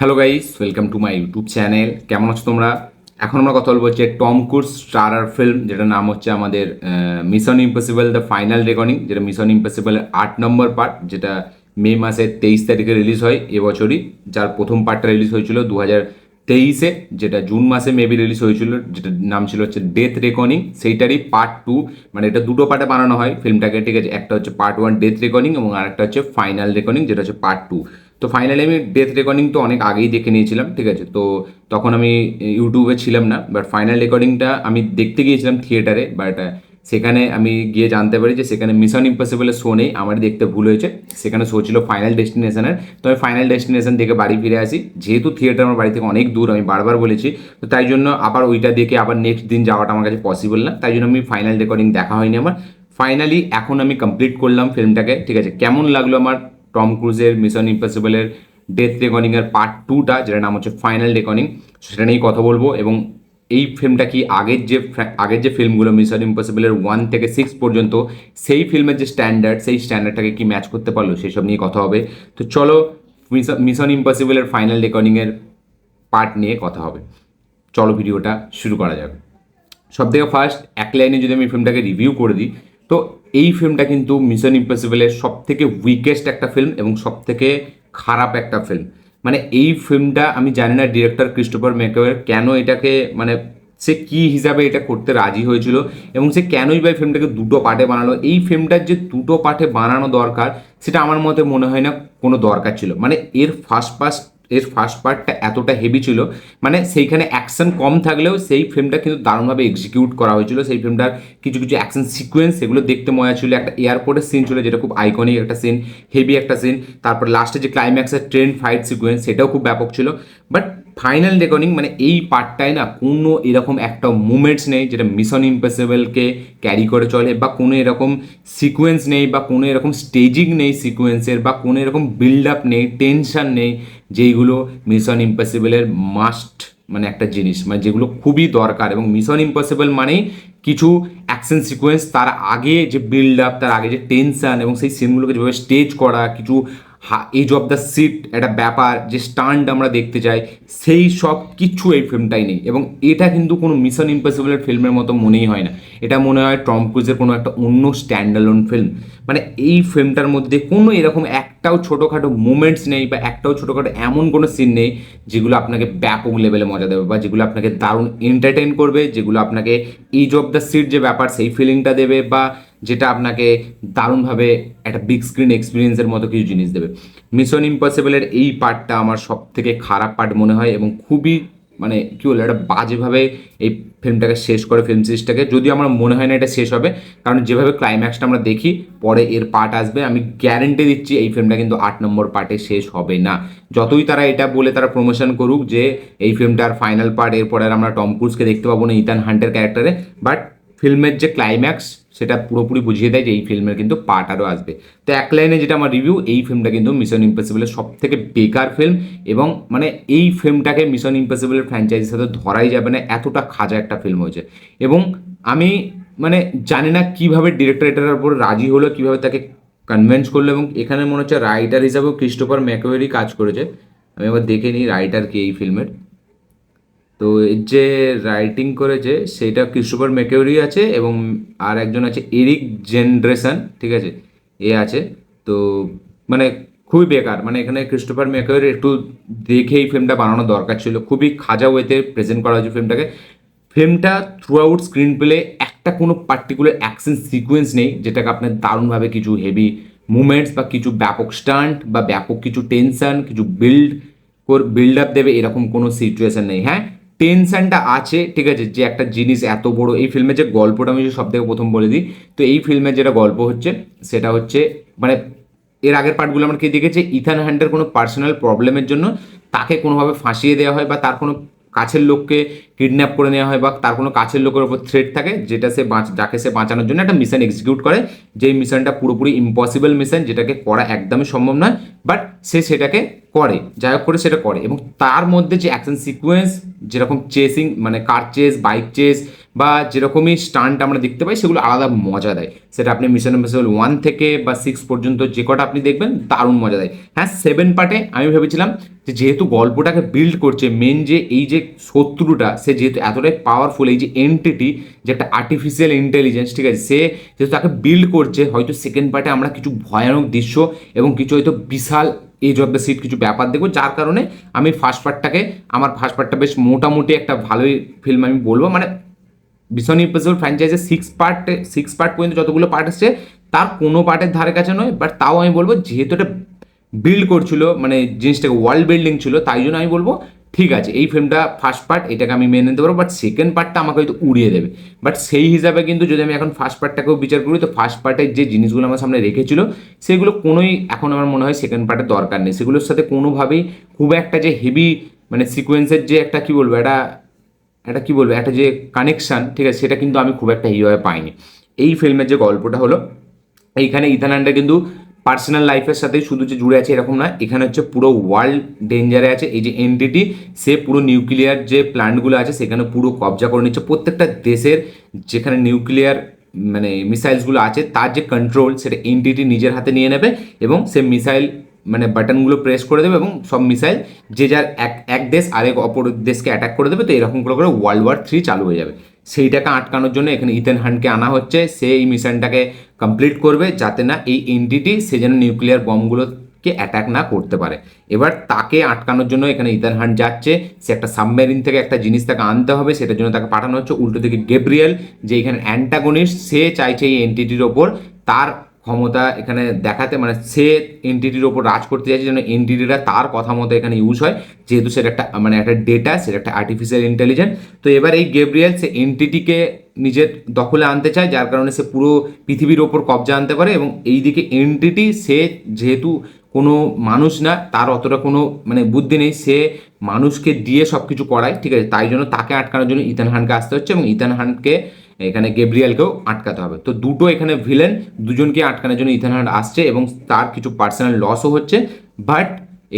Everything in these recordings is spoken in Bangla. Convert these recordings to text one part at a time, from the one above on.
Hello guys, welcome to my YouTube channel. কেমন আছো তোমরা? এখন আমরা কথা বলবো হচ্ছে টম ক্রুজ স্টারার ফিল্ম, যেটার নাম হচ্ছে আমাদের mission impossible the final recording, যেটা মিশন ইম্পসিবলের 8 নম্বর পার্ট, যেটা মে মাসের 23 তারিখে রিলিজ হয় এবছরই। যার প্রথম পার্টটা রিলিজ হয়েছিল 2023-এ, যেটা জুন মাসে মেবি রিলিজ হয়েছিল, যেটার নাম ছিল হচ্ছে ডেথ রেকর্ডিং। সেইটারই পার্ট 2, মানে এটা দুটো পার্টে বানানো হয় ফিল্মটাকে, ঠিক আছে? একটা হচ্ছে পার্ট 1 ডেথ রেকর্ডিং এবং আরেকটা হচ্ছে ফাইনাল রেকর্ডিং, যেটা হচ্ছে পার্ট 2। তো ফাইনালি আমি ডেথ রেকর্ডিং তো অনেক আগেই দেখে নিয়েছিলাম, ঠিক আছে? তো তখন আমি ইউটিউবে ছিলাম না, বাট ফাইনাল রেকর্ডিংটা আমি দেখতে গিয়েছিলাম থিয়েটারে। বাট সেখানে আমি গিয়ে জানতে পারি যে সেখানে মিশন ইম্পসিবলের শো নেই। আমারই দেখতে ভুল হয়েছে, সেখানে শো ছিল ফাইনাল ডেস্টিনেশনের। তো আমি ফাইনাল ডেস্টিনেশন দেখে বাড়ি ফিরে আসি। যেহেতু থিয়েটার আমার বাড়ি থেকে অনেক দূর, আমি বারবার বলেছি, তো তাই জন্য আবার ওইটা দেখে আবার নেক্সট দিন যাওয়াটা আমার কাছে পসিবল না, তাই জন্য আমি ফাইনাল রেকর্ডিং দেখা হয়নি আমার। ফাইনালি এখন আমি কমপ্লিট করলাম ফিল্মটাকে, ঠিক আছে? কেমন লাগলো আমার টম ক্রুজের মিশন ইম্পসিবলের ডেথ রেকর্ডিংয়ের পার্ট 2টা, যেটার নাম হচ্ছে ফাইনাল রেকর্ডিং, সেটা নিয়েই কথা বলবো। এবং এই ফিল্মটা কি আগের যে ফিল্মগুলো মিশন ইম্পসিবলের 1 থেকে 6 পর্যন্ত, সেই ফিল্মের যে স্ট্যান্ডার্ড, সেই স্ট্যান্ডার্ডটাকে কি ম্যাচ করতে পারলো, সেসব নিয়ে কথা হবে। তো চলো, মিশন ইম্পসিবলের ফাইনাল রেকর্ডিংয়ের পার্ট নিয়ে কথা হবে। চলো ভিডিওটা শুরু করা যাবে। সব থেকে ফার্স্ট এক লাইনে যদি আমি ফিল্মটাকে রিভিউ করে দিই, তো এই ফিল্মটা কিন্তু মিশন ইম্পসিবলের সব থেকে উইকেস্ট একটা ফিল্ম এবং সব থেকে খারাপ একটা ফিল্ম। মানে এই ফিল্মটা আমি জানি না ডিরেক্টর ক্রিস্টোফার ম্যাকওয়ে কেন এটাকে, মানে সে কী হিসাবে এটা করতে রাজি হয়েছিল এবং সে কেনই বা ফিল্মটাকে দুটো পার্টে বানালো। এই ফিল্মটার যে দুটো পার্টে বানানো দরকার, সেটা আমার মতে মনে হয় না কোনো দরকার ছিল। মানে এর ফার্স্ট পার্টটা এতটা হেভি ছিল, মানে সেইখানে অ্যাকশন কম থাকলেও সেই ফিল্মটা কিন্তু দারুণভাবে এক্সিকিউট করা হয়েছিল। সেই ফিল্মটার কিছু কিছু অ্যাকশন সিকোয়েন্স, সেগুলো দেখতে মজা ছিল। একটা এয়ারপোর্টের সিন ছিল, যেটা খুব আইকনিক একটা সিন, হেভি একটা সিন। তারপর লাস্টে যে ক্লাইম্যাক্সের ট্রেন ফাইট সিকোয়েন্স, সেটাও খুব ব্যাপক ছিল। বাট ফাইনাল রেকর্ডিং, মানে এই পার্টটায় না কোনো এরকম একটা মুভমেন্টস নেই যেটা মিশন ইম্পসিবলকে ক্যারি করে চলে, বা কোনো এরকম সিকোয়েন্স নেই, বা কোনো এরকম স্টেজিং নেই সিকোয়েন্সের, বা কোনো এরকম বিল্ড আপ নেই, টেনশন নেই, যেইগুলো মিশন ইম্পসিবলের মাস্ট, মানে একটা জিনিস, মানে যেগুলো খুবই দরকার। এবং মিশন ইম্পসিবল মানেই কিছু অ্যাকশন সিকোয়েন্স, তার আগে যে বিল্ড আপ, তার আগে যে টেনশন, এবং সেই সিনগুলোকে যেভাবে স্টেজ করা, কিছু এজ অফ দ্য সিট একটা ব্যাপার, যে স্টান্ট আমরা দেখতে চাই, সেই সব কিছু এই ফিল্মটাই নেই। এবং এটা কিন্তু কোনো মিশন ইম্পসিবলের ফিল্মের মতো মনেই হয় না। এটা মনে হয় টম ক্রুজের কোনো একটা অন্য স্ট্যান্ডালোন ফিল্ম। মানে এই ফিল্মটার মধ্যে কোনো এরকম একটাও ছোটোখাটো মুমেন্টস নেই, বা একটাও ছোটোখাটো এমন কোনো সিন নেই যেগুলো আপনাকে ব্যাপক লেভেলে মজা দেবে, বা যেগুলো আপনাকে দারুণ এন্টারটেইন করবে, যেগুলো আপনাকে এজ অফ দ্য সিট যে ব্যাপার, সেই ফিলিংটা দেবে, বা যেটা আপনাকে দারুণভাবে একটা বিগ স্ক্রিন এক্সপিরিয়েন্সের মতো কিছু জিনিস দেবে। মিশন ইম্পসিবলের এই পার্টটা আমার সব থেকে খারাপ পার্ট মনে হয়, এবং খুবই, মানে কী বলবো, একটা বাজেভাবে এই ফিল্মটাকে শেষ করে, ফিল্ম সিরিজটাকে। যদিও আমার মনে হয় না এটা শেষ হবে, কারণ যেভাবে ক্লাইম্যাক্সটা আমরা দেখি, পরে এর পার্ট আসবে, আমি গ্যারেন্টি দিচ্ছি এই ফিল্মটা কিন্তু 8 নম্বর পার্টে শেষ হবে না। যতই তারা এটা বলে তারা প্রমোশন করুক যে এই ফিল্মটার ফাইনাল পার্ট, এরপরে আর আমরা টম ক্রুজকে দেখতে পাবো না ইথান হান্টের ক্যারেক্টারে, বাট ফিল্মের যে ক্লাইম্যাক্স, সেটা পুরোপুরি বুঝিয়ে দেয় যে এই ফিল্মের কিন্তু পার্ট আরও আসবে। তো এক লাইনে যেটা আমার রিভিউ, এই ফিল্মটা কিন্তু মিশন ইম্পসিবলের সব থেকে বেকার ফিল্ম। এবং মানে এই ফিল্মটাকে মিশন ইম্পসিবলের ফ্র্যাঞ্চাইজির সাথে ধরাই যাবে না, এতটা খাজা একটা ফিল্ম হয়েছে। এবং আমি, মানে জানি না কীভাবে ডিরেক্টর এটার উপর রাজি হলো, কীভাবে তাকে কনভিন্স করলো। এবং এখানে মনে হচ্ছে রাইটার হিসাবেও ক্রিস্টোফার ম্যাকওয়েরই কাজ করেছে। আমি আবার দেখে নিই রাইটার কি এই ফিল্মের। তো এর যে রাইটিং করেছে সেটা ক্রিস্টোফার ম্যাকওয়েরি আছে, এবং আর একজন আছে এরিক জেন্ড্রেসন, ঠিক আছে, এ আছে। তো মানে খুবই বেকার, মানে এখানে ক্রিস্টোফার ম্যাকওয়েরি একটু দেখে এই ফিল্মটা বানানো দরকার ছিল। খুবই খাজা ওয়েতে প্রেজেন্ট করা হয়েছে ফিল্মটাকে। ফিল্মটা থ্রু আউট স্ক্রিন প্লে একটা কোনো পার্টিকুলার অ্যাকশন সিকোয়েন্স নেই যেটাকে আপনার দারুণভাবে কিছু হেভি মুভমেন্টস, বা কিছু ব্যাপক স্টান্ট, বা ব্যাপক কিছু টেনশন, কিছু বিল্ড আপ দেবে, এরকম কোনো সিচুয়েশন নেই। হ্যাঁ, টেনশনটা আছে, ঠিক আছে, যে একটা জিনিস এত বড়, এই ফিল্মের যে গল্পটা আমি সব থেকে প্রথম বলে দিই, তো এই ফিল্মের যেটা গল্প হচ্ছে, সেটা হচ্ছে, মানে এর আগের পার্টগুলো আমরা কি দেখেছি, ইথান হান্টের কোনো পার্সোনাল প্রবলেমের জন্য তাকে কোনোভাবে ফাঁসিয়ে দেওয়া হয়, বা তার কোনো কাছের লোককে কিডন্যাপ করে নেওয়া হয়, বা তার কোনো কাছের লোকের ওপর থ্রেট থাকে, যেটা যাকে সে বাঁচানোর জন্য একটা মিশন এক্সিকিউট করে, যেই মিশনটা পুরোপুরি ইম্পসিবল মিশন, যেটাকে করা একদমই সম্ভব নয়, বাট সে সেটাকে করে, যাই হোক করে সেটা করে। এবং তার মধ্যে যে অ্যাকশন সিকোয়েন্স, যেরকম চেসিং, মানে কার চেস, বাইক চেস, বা যেরকমই স্টান্ট আমরা দেখতে পাই সেগুলো আলাদা মজা দেয়। সেটা আপনি মিশন ইম্পসিবল 1 থেকে বা 6 পর্যন্ত যে কটা আপনি দেখবেন দারুণ মজা দেয়। হ্যাঁ, 7 পার্টে আমি ভেবেছিলাম যে যেহেতু গল্পটাকে বিল্ড করছে, মেন যে এই যে শত্রুটা সে যেহেতু এতটাই পাওয়ারফুল, এই যে এন্টিটি যে একটা আর্টিফিশিয়াল ইন্টেলিজেন্স, ঠিক আছে, সে যেহেতু তাকে বিল্ড করছে, হয়তো সেকেন্ড পার্টে আমরা কিছু ভয়ানক দৃশ্য এবং কিছু হয়তো বিশাল এজ অফ দ্য সিট কিছু ব্যাপার দেখবো, যার কারণে আমি আমার ফার্স্ট পার্টটা বেশ মোটামুটি একটা ভালোই ফিল্ম আমি বলবো। মানে মিশন ইম্পসিবল ফ্র্যাঞ্চাইজের 6 পার্ট পর্যন্ত যতগুলো পার্ট এসছে তার কোনো পার্টের ধারে কাছে নয়, বাট তাও আমি বলবো যেহেতু এটা বিল্ড করছিল, মানে জিনিসটাকে ওয়ার্ল্ড বিল্ডিং ছিল, তাই জন্য আমি বলবো ঠিক আছে এই ফিল্মটা ফার্স্ট পার্ট এটাকে আমি মেনে নিতে পারবো, বাট সেকেন্ড পার্টটা আমাকে হয়তো উড়িয়ে দেবে। বাট সেই হিসাবে কিন্তু যদি আমি এখন ফার্স্ট পার্টটাকেও বিচার করি, তো ফার্স্ট পার্টের যে জিনিসগুলো আমার সামনে রেখেছিল সেগুলো কোনোই এখন আমার মনে হয় সেকেন্ড পার্টের দরকার নেই। সেগুলোর সাথে কোনোভাবেই খুব একটা যে হেভি মানে সিকোয়েন্সের যে একটা কী বলবো একটা যে কানেকশান, ঠিক আছে, সেটা কিন্তু আমি খুব একটা এইভাবে পাইনি। এই ফিল্মের যে গল্পটা হলো, এইখানে ইথান হান্টার কিন্তু পার্সোনাল লাইফের সাথেই শুধু যে জুড়ে আছে এরকম না, এখানে হচ্ছে পুরো ওয়ার্ল্ড ডেঞ্জারে আছে। এই যে এনটিটি সে পুরো নিউক্লিয়ার যে প্ল্যান্টগুলো আছে সেখানে পুরো কবজা করে নিচ্ছে। প্রত্যেকটা দেশের যেখানে নিউক্লিয়ার মানে মিসাইলসগুলো আছে তার যে কন্ট্রোল সেটা এনটিটি নিজের হাতে নিয়ে নেবে এবং সে মিসাইল মানে বাটনগুলো প্রেস করে দেবে এবং সব মিসাইল যে যার এক দেশ আরেক অপর দেশকে অ্যাটাক করে দেবে। তো এরকম করে করে ওয়ার্ল্ড ওয়ার 3 চালু হয়ে যাবে। সেইটাকে আটকানোর জন্য এখানে ইথেন হান্টকে আনা হচ্ছে। সে এই মিশনটাকে কমপ্লিট করবে যাতে না এই এনটিটি সে যেন নিউক্লিয়ার বমগুলোকে অ্যাটাক না করতে পারে। এবার তাকে আটকানোর জন্য এখানে ইথেন হান্ট যাচ্ছে। সে একটা সাবমেরিন থেকে একটা জিনিস তাকে আনতে হবে, সেটার জন্য তাকে পাঠানো হচ্ছে। উল্টো দিকে গ্যাব্রিয়েল যে এখানে অ্যান্টাগনিস্ট, সে চাইছে এই এনটিটির ওপর তার ক্ষমতা এখানে দেখাতে, মানে সে এনটিটির ওপর রাজ করতে চাইছে যেন এনটিটিটা তার কথা মতো এখানে ইউজ হয়, যেহেতু সেটা একটা মানে একটা ডেটা, সেটা একটা আর্টিফিশিয়াল ইন্টেলিজেন্স। তো এবার এই গ্যাব্রিয়েল সে এনটিটিকে নিজের দখলে আনতে চায়, যার কারণে সে পুরো পৃথিবীর ওপর কবজা আনতে পারে। এবং এইদিকে এনটিটি সে যেহেতু কোনো মানুষ না, তার অতটা কোনো মানে বুদ্ধি নেই, সে মানুষকে দিয়ে সব কিছু করায়, ঠিক আছে, তাই জন্য তাকে আটকানোর জন্য ইথান হান্টকে আসতে হচ্ছে এবং ইথান হান্টকে এখানে গ্যাব্রিয়েলকেও আটকাতে হবে। তো দুটো এখানে ভিলেন, দুজনকে আটকানোর জন্য ইথান হান্ট আসছে এবং তার কিছু পার্সোনাল লসও হচ্ছে। বাট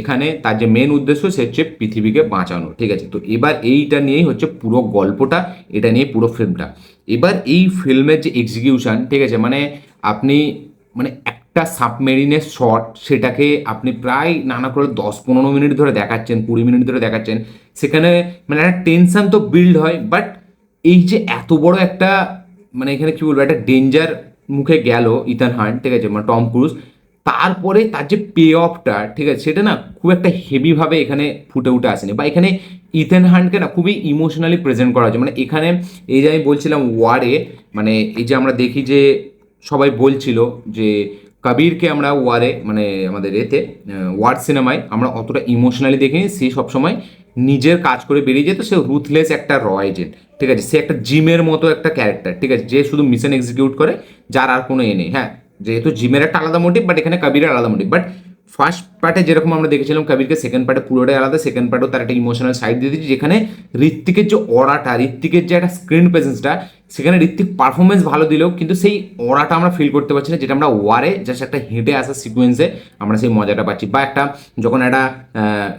এখানে তার যে মেন উদ্দেশ্য সে হচ্ছে পৃথিবীকে বাঁচানো, ঠিক আছে। তো এবার এইটা নিয়েই হচ্ছে পুরো গল্পটা, এটা নিয়ে পুরো ফিল্মটা। এবার এই ফিল্মের যে এক্সিকিউশন, ঠিক আছে, মানে আপনি মানে একটা সাবমেরিনের শট সেটাকে আপনি প্রায় নানা করে 10-15 মিনিট ধরে দেখাচ্ছেন, 20 মিনিট ধরে দেখাচ্ছেন। সেখানে মানে একটা টেনশন তো বিল্ড হয়, বাট এই যে এত বড় একটা মানে এখানে কি বলবো একটা ডেঞ্জার মুখে গেল ইথান হান্ট, ঠিক আছে, মানে টম ক্রুজ, তারপরে তার যে পে অফটা, ঠিক আছে, সেটা না খুব একটা হেভিভাবে এখানে ফুটে উঠে আসেনি। বা এখানে ইথান হান্টকে না খুবই ইমোশনালি প্রেজেন্ট করা হয়েছে। মানে এখানে এই যে আমি বলছিলাম ওয়ারে, মানে এই যে আমরা দেখি যে সবাই বলছিল যে কবিরকে আমরা ওয়ারে মানে আমাদের ওয়ার সিনেমায় আমরা অতটা ইমোশনালি দেখিনি, সে সবসময় নিজের কাজ করে বেরিয়ে যেত, সে রুথলেস একটা র এজেন্ট, ঠিক আছে, সে একটা জিমের মতো একটা ক্যারেক্টার, ঠিক আছে, যে শুধু মিশন এক্সিকিউট করে, যার আর কোনো নেই। হ্যাঁ, যেহেতু জিমের একটা আলাদা মোটিভ, বাট এখানে কবিরের আলাদা মোটিভ। বাট ফার্স্ট পার্টে যেরকম আমরা দেখেছিলাম কবিরকে, সেকেন্ড পার্টে পুরোটাই আলাদা। সেকেন্ড পার্টেও তার একটা ইমোশনাল সাইড দিয়ে দিয়েছি, যেখানে ঋত্বিকের যে অরাটা, ঋত্বিকের যে একটা স্ক্রিন প্রেজেন্সটা, সেখানে ঋত্বিক পারফরমেন্স ভালো দিলেও কিন্তু সেই অরাটা আমরা ফিল করতে পারছি না, যেটা আমরা ওয়ারে জাস্ট একটা হেঁটে আসা সিকোয়েন্সে আমরা সেই মজাটা পাচ্ছি। বা একটা যখন একটা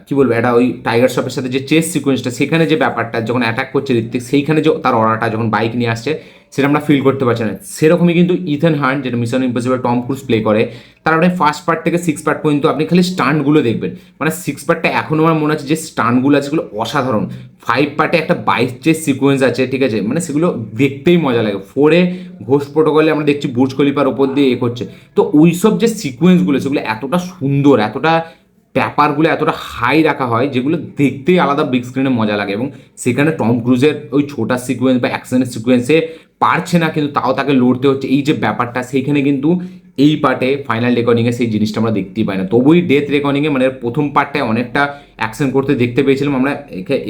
কী বলবো একটা ওই টাইগার শ্রফের সাথে যে চেস সিকোয়েন্সটা, সেখানে যে ব্যাপারটা যখন অ্যাটাক করছে ঋত্বিক, সেইখানে যে তার অরাটা যখন বাইক নিয়ে আসছে সেটা আমরা ফিল করতে পারছি না। সেরকমই কিন্তু ইথান হান্ট যেটা Mission Impossible Tom Cruise play করে, তার আপনি ফার্স্ট পার্ট থেকে 6 পার্ট পর্যন্ত আপনি খালি স্টান্টগুলো দেখবেন। মানে 6 পার্টটা এখনও আমার মনে আছে যে স্টান্টগুলো আছে সেগুলো অসাধারণ। 5 পার্টে একটা বাইক চেস সিকোয়েন্স আছে, ঠিক আছে, মানে সেগুলো দেখতেই মজা লাগে। 4-এ ঘোষ প্রোটোকলে আমরা দেখছি বুর্জ খলিফার ওপর দিয়ে করছে। তো ওইসব যে সিকোয়েন্সগুলো সেগুলো এতটা সুন্দর, এতটা ব্যাপারগুলো এতটা হাই রাখা হয় যেগুলো দেখতেই আলাদা বিগ স্ক্রিনে মজা লাগে। এবং সেখানে টম ক্রুজের ওই ছোটা সিকোয়েন্স বা অ্যাকশনের সিকোয়েন্সে পারছে না কিন্তু তাও তাকে লড়তে হচ্ছে, এই যে ব্যাপারটা, সেইখানে কিন্তু এই পার্টে ফাইনাল রেকর্ডিংয়ে সেই জিনিসটা আমরা দেখতেই পাই না। তবুই ডেথ রেকর্ডিংয়ে মানে প্রথম পার্টটায় অনেকটা অ্যাকশন করতে দেখতে পেয়েছিলাম আমরা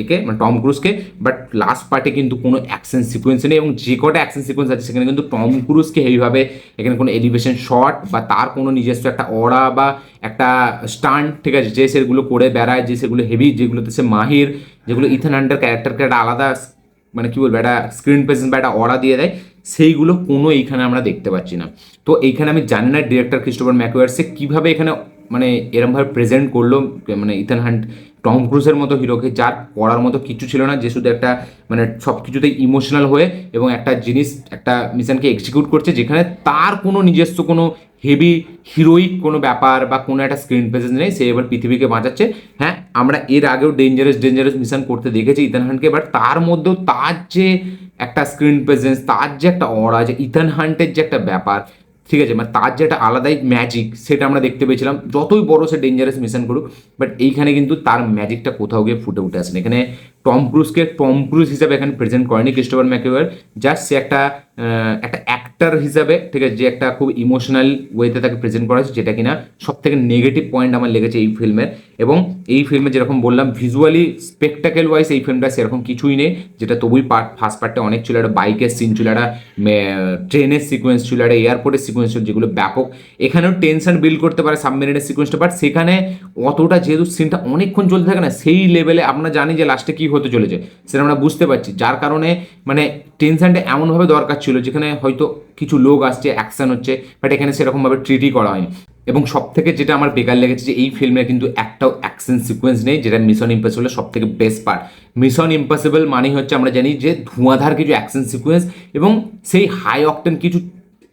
একে মানে টম ক্রুজকে, বাট লাস্ট পার্টে কিন্তু কোনো অ্যাকশন সিকোয়েন্স নেই। এবং যে কটা অ্যাকশন সিকোয়েন্স আছে সেখানে কিন্তু টম ক্রুজকে হেভিভাবে এখানে কোনো এলিভেশন শট বা তার কোনো নিজস্ব একটা অরা বা একটা স্টান্ট, ঠিক আছে, যে সেগুলো করে বেড়ায়, যে সেগুলো হেভি, যেগুলোতে সে মাহির, যেগুলো ইথান হান্টার ক্যারেক্টারকে একটা আলাদা মানে কী বলবো একটা স্ক্রিন প্রেজেন্স বা একটা অরা দিয়ে দেয়, সেইগুলো কোনো এইখানে আমরা দেখতে পাচ্ছি না। তো এইখানে আমি জানি না ডিরেক্টর ক্রিস্টোফার ম্যাকওয়ার সে কীভাবে এখানে মানে এরমভাবে প্রেজেন্ট করলো মানে ইথান হান্ট টম ক্রুজের মতো হিরোকে, যার করার মতো কিছু ছিল না, যে শুধু একটা মানে সব কিছুতেই ইমোশনাল হয়ে এবং একটা জিনিস একটা মিশনকে এক্সিকিউট করছে যেখানে তার কোনো নিজস্ব কোনো হেভি হিরোইক কোনো ব্যাপার বা কোনো একটা স্ক্রিন প্রেজেন্স নেই, সে এবার পৃথিবীকে বাঁচাচ্ছে। হ্যাঁ, আমরা এর আগেও ডেঞ্জারাস মিশন করতে দেখেছি ইথান হান্টকে, বাট তার মধ্যেও তার যে একটা স্ক্রিন প্রেজেন্স, তার যে একটা অরা, যে ইথান হান্টের যে একটা ব্যাপার, ঠিক আছে, মানে তার যে একটা আলাদাই ম্যাজিক সেটা আমরা দেখতে পেয়েছিলাম, যতই বড় সে ডেঞ্জারাস মিশন করুক। বাট এইখানে কিন্তু তার ম্যাজিকটা কোথাও গিয়ে ফুটে উঠে আসেন। এখানে টম ক্রুজকে টম ক্রুজ হিসাবে এখানে প্রেজেন্ট করেনি ক্রিস্টোফার ম্যাকএভয়, জাস্ট সে একটা একটা অ্যাক্টার হিসাবে, ঠিক আছে, যে একটা খুব ইমোশনাল ওয়েতে তাকে প্রেজেন্ট করা হয়েছে, যেটা কিনা সব থেকে নেগেটিভ পয়েন্ট আমার লেগেছে এই ফিল্মের। এবং এই ফিল্মে যেরকম বললাম ভিজুয়ালি স্পেকটাকেল ওয়াইজ এই ফিল্মটা সেরকম কিছুই নেই, যেটা তবুই ফার্স্ট পার্টে অনেক ছিল। একটা বাইকের সিন ছিল, একটা ট্রেনের সিকোয়েন্স ছিল, একটা এয়ারপোর্টের সিকোয়েন্স ছিল, যেগুলো ব্যাপক। এখানেও টেনশন বিল্ড করতে পারে সাবমেরিনের সিকোয়েন্সটা, বাট সেখানে অতটা যেহেতু সিনটা অনেকক্ষণ চলতে থাকে না, সেই লেভেলে আমরা জানি যে লাস্টে কী হতে চলেছে সেটা আমরা বুঝতে পারছি, যার কারণে মানে টেনশনটা এমনভাবে দরকার ছিল যেখানে হয়তো কিছু লোক আসছে, অ্যাকশন হচ্ছে, বাট এখানে সেরকমভাবে ট্রিটই করা হয়নি। এবং সব থেকে যেটা আমার বেকার লেগেছে যে এই ফিল্মে কিন্তু একটাও অ্যাকশন সিকোয়েন্স নেই, যেটা মিশন ইম্পসিবলের সব থেকে বেস্ট পার্ট। মিশন ইম্পসিবল মানে হচ্ছে আমরা জানি যে ধোঁয়াধার কিছু অ্যাকশন সিকোয়েন্স এবং সেই হাই অকটেন কিছু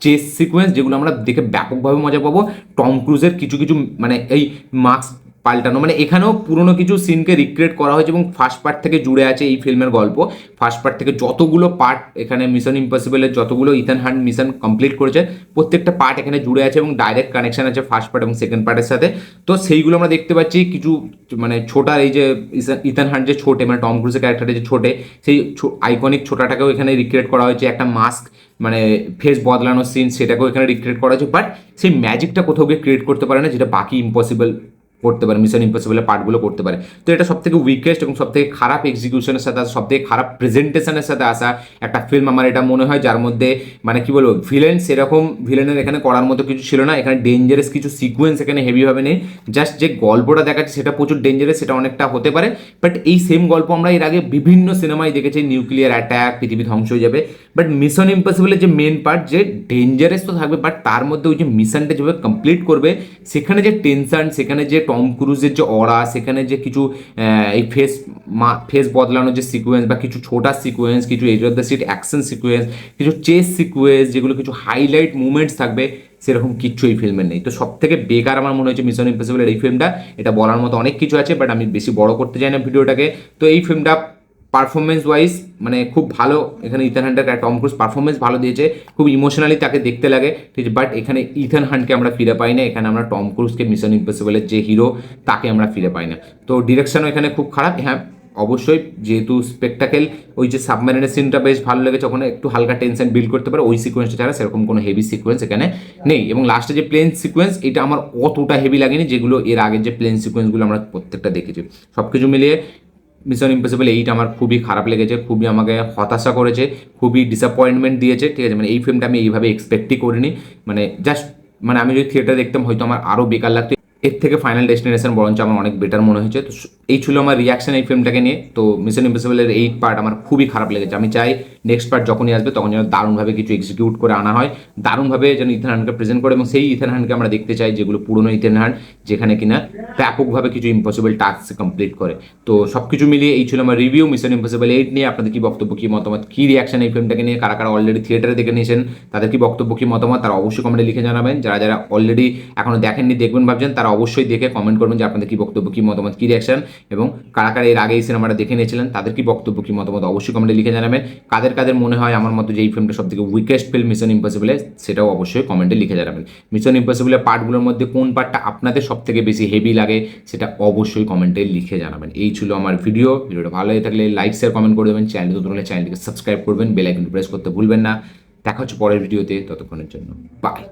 চেস সিকোয়েন্স, যেগুলো আমরা দেখে ব্যাপকভাবে মজা পাবো। টম ক্রুজের কিছু কিছু মানে এই মাস্ক পাল্টানো, মানে এখানেও পুরনো কিছু সিনকে রিক্রিয়েট করা হয়েছে এবং ফার্স্ট পার্ট থেকে জুড়ে আছে এই ফিল্মের গল্প। ফার্স্ট পার্ট থেকে যতগুলো পার্ট এখানে মিশন ইম্পসিবলের যতগুলো ইথান হান্ট মিশন কমপ্লিট করেছে, প্রত্যেকটা পার্ট এখানে জুড়ে আছে এবং ডাইরেক্ট কানেকশন আছে ফার্স্ট পার্ট এবং সেকেন্ড পার্টের সাথে। তো সেইগুলো আমরা দেখতে পাচ্ছি কিছু মানে ছোটার, এই যে ইথান হান্ট যে ছোটে, মানে টম ক্রুজের ক্যারেক্টারটা যে ছোটে, সেই আইকনিক ছোটাটাকেও এখানে রিক্রিয়েট করা হয়েছে। একটা মাস্ক মানে ফেস বদলানোর সিন, সেটাকেও এখানে রিক্রিয়েট করা হয়েছে, বাট সেই ম্যাজিকটা কোথাও গিয়ে ক্রিয়েট করতে পারে না, যেটা বাকি ইম্পসিবল করতে পারে, মিশন ইম্পসিবলের পার্টগুলো করতে পারে। তো এটা সব থেকে উইকেস্ট এবং সব থেকে খারাপ এক্সিকিউশনের সাথে আসা, সব থেকে খারাপ প্রেজেন্টেশনের সাথে আসা একটা ফিল্ম আমার এটা মনে হয়, যার মধ্যে মানে কি বলবো, ভিলেন সেরকম ভিলেনের এখানে করার মতো কিছু ছিল না। এখানে ডেঞ্জারাস কিছু সিকোয়েন্স এখানে হেভিভাবে নেই, জাস্ট যে গল্পটা দেখাচ্ছে সেটা প্রচুর ডেঞ্জারাস, সেটা অনেকটা হতে পারে। বাট এই সেম গল্প আমরা এর আগে বিভিন্ন সিনেমায় দেখেছি, নিউক্লিয়ার অ্যাটাক, পৃথিবী ধ্বংস হয়ে যাবে। বাট মিশন ইম্পসিবলের যে মেন পার্ট, যে ডেঞ্জারাস তো থাকবে, বাট তার মধ্যে ওই যে মিশনটা যেভাবে কমপ্লিট করবে, সেখানে যে টেনশন, সেখানে যে টম ক্রুজের যে অরা, সেখানে যে কিছু এই ফেস বদলানোর যে সিকোয়েন্স বা কিছু ছোটা সিকোয়েন্স, কিছু edge of the seat action sequence, কিছু চেস সিকোয়েন্স, যেগুলো কিছু হাইলাইট মুভমেন্টস থাকবে, সেরকম কিচ্ছু এই ফিল্মের নেই। তো সব থেকে বেকার আমার মনে হয়েছে মিশন ইম্পসিবলের এই ফিল্মটা। এটা বলার মতো অনেক কিছু আছে, বাট আমি বেশি বড় করতে চাই না ভিডিওটাকে। তো এই ফিল্মটা পারফরমেন্স ওয়াইজ মানে খুব ভালো, এখানে ইথান হান্টের টম ক্রুজ পারফরমেন্স ভালো দিয়েছে, খুব ইমোশনালি তাকে দেখতে লাগে, ঠিক আছে। বাট এখানে ইথান হান্টকে আমরা ফিরে পাই না, এখানে আমরা টম ক্রুজকে মিশন ইম্পসিবলের যে হিরো তাকে আমরা ফিরে পাই না। তো ডিরেকশনও এখানে খুব খারাপ। হ্যাঁ অবশ্যই, যেহেতু স্পেকটাকেল, ওই যে সাবমেরিনের সিনটা বেশ ভালো লেগেছে, ওখানে একটু হালকা টেনশন বিল্ড করতে পারে, ওই সিকোয়েন্সটা ছাড়া সেরকম কোনো হেভি সিকোয়েন্স এখানে নেই। এবং লাস্টে যে প্লেন সিকোয়েন্স, এটা আমার অতটা হেভি লাগেনি, যেগুলো এর আগের যে প্লেন সিকোয়েন্সগুলো আমরা প্রত্যেকটা দেখেছি। সব কিছু মিলিয়ে মিশন ইম্পসিবল 8 আমার খুবই খারাপ লেগেছে, খুবই আমাকে হতাশা করেছে, খুবই ডিসঅ্যাপয়েন্টমেন্ট দিয়েছে, ঠিক আছে। মানে এই ফিল্মটা আমি এইভাবে এক্সপেক্টই করিনি, মানে জাস্ট মানে আমি যদি থিয়েটারে দেখতাম হয়তো আমার আরও বেকার লাগতো, এর থেকে ফাইনাল ডেস্টিনেশন বরঞ্চ আমার অনেক বেটার মনে হয়েছে। তো এই ছিল আমার রিয়াকশন এই ফিল্মটাকে নিয়ে। তো মিশন ইম্পসিবলের 8 পার্ট আমার খুবই খারাপ লেগেছে। আমি চাই নেক্সট পার্ট যখনই আসবে তখন যেন দারুণভাবে কিছু এক্সিকিউট করে আনা হয়, দারুণভাবে যেন ইথান হান্টকে প্রেজেন্ট করে, এবং সেই ইথান হান্টকে আমরা দেখতে চাই যেগুলো পুরনো ইথান হান্ট, যেখানে কিনা ব্যাপকভাবে কিছু ইম্পসিবল টাস্ক কমপ্লিট করে। তো সব কিছু মিলিয়ে এই ছিল আমার রিভিউ মিশন ইম্পসিবল 8 নিয়ে। আপনাদের কি বক্তব্য, কি মতামত, কি রিয়াকশন এই ফিল্মটাকে নিয়ে, কারা কারা অলরেডি থিয়েটারে দেখে নিয়েছেন, তাদের কি বক্তব্য, কি মতামত, তারা অবশ্যই কমেন্টে লিখে জানাবেন। যারা যারা অলরেডি এখনো দেখেননি, দেখবেন ভাবছেন, তারা অবশ্যই দেখে কমেন্ট করবেন যে আপনাদের কি বক্তব্য, কি মতামত, কি রিয়াকশন, এবং কারা কারা এর আগে এই সিনেমাটা দেখে নিয়েছিলেন তাদের কি বক্তব্য, কি মতামত অবশ্যই কমেন্টে লিখে জানাবেন। কাদের কাদের মনে হয় আমার মতো যে এই ফিল্মটা সব থেকে উইকেস্ট ফিল্ম মিশন ইম্পসিবল, সেটাও অবশ্যই কমেন্টে লিখে জানাবেন। মিশন ইম্পসিবলের পার্টগুলোর মধ্যে কোন পার্টটা আপনাদের সব থেকে বেশি হেভি লাগে সেটা অবশ্যই কমেন্টে লিখে জানাবেন। এই ছিল আমার ভিডিওটা ভালো হয়ে থাকলে লাইক শেয়ার কমেন্ট করে দেবেন, চ্যানেল নতুন হলে চ্যানেলটিকে সাবস্ক্রাইব করবেন, বেল আইকনটি প্রেস করতে ভুলবেন না। দেখা হচ্ছে পরের ভিডিওতে, ততক্ষণের জন্য বাই।